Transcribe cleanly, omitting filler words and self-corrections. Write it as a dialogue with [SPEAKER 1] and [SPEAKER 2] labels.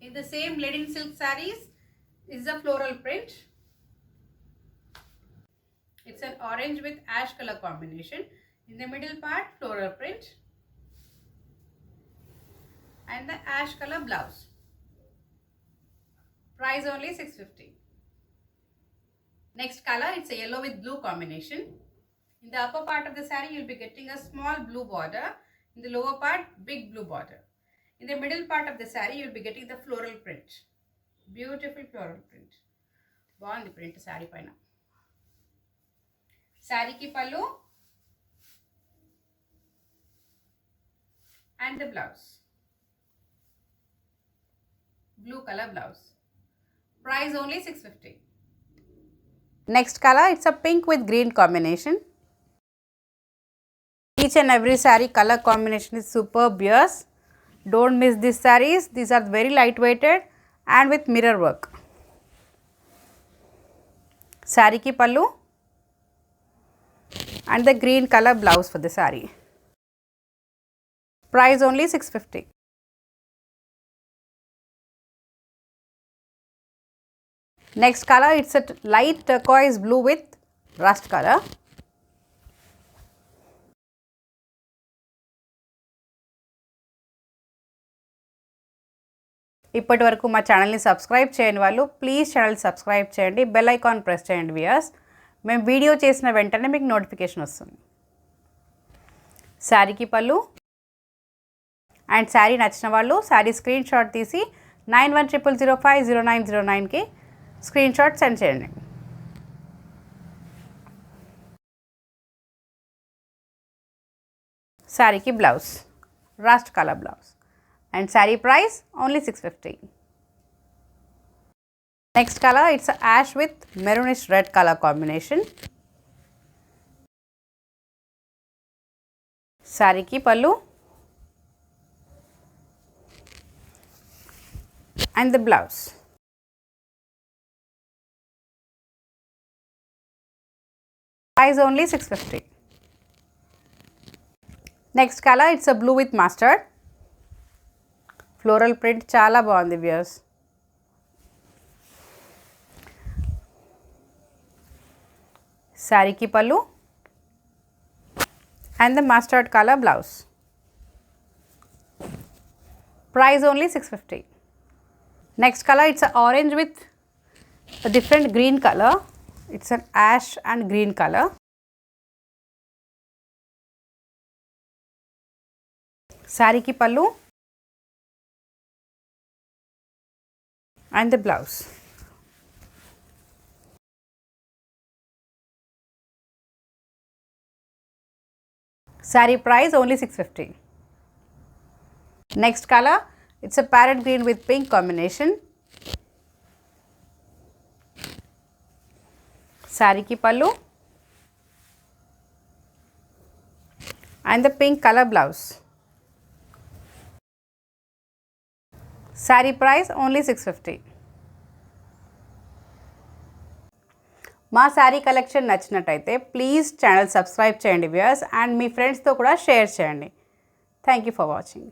[SPEAKER 1] In the same linen silk sarees is a floral print. It's an orange with ash color combination. In the middle part, floral print and the ash color blouse. Price only 650. Next color, it's a yellow with blue combination. In the upper part of the saree, you'll be getting a small blue border. In the lower part, big blue border. In the middle part of the saree, you'll be getting the floral print. Beautiful floral print. Bond print saree paina. Saree ki pallu and the blouse. Blue color blouse. Price only 650. Next color, it's a pink with green combination. Each and every saree color combination is superb, yes. Don't miss these sarees. These are very lightweighted and with mirror work. Saree ki pallu and the green color blouse for the saree. Price only 650. Next color, it's a light turquoise blue with rust color. ఇప్పటి వరకు మా ఛానల్ని subscribe చేయని వాళ్ళు please channel subscribe చేయండి, bell icon press చేయండి viewers. మేము video చేసిన వెంటనే మీకు నోటిఫికేషన్ వస్తుంది. శారీకి పళ్ళు అండ్ శారీ నచ్చిన వాళ్ళు శారీ స్క్రీన్ షాట్ తీసి 9100050909కి స్క్రీన్ షాట్ సెండ్ చేయండి. శారీకి blouse rust colour blouse and saree price only 650. Next color, it's a ash with maroonish red color combination. Saree ki pallu and the blouse. Price only 650. Next color, it's a blue with mustard. Floral print చాలా బాగుంది viewers. శారీకి పళ్ళు and the mustard colour blouse. Price only 650. Next colour, it's orange with different green colour. It's an ash and green colour. శారీకి పళ్ళు and the blouse. Saree price only 650. Next color, it's a parrot green with pink combination. Saree ki pallu and the pink color blouse. Saree price only 650. మా sari collection నచ్చినట్టయితే please channel subscribe చేయండి viewers and మీ ఫ్రెండ్స్తో కూడా share చేయండి. Thank you for watching.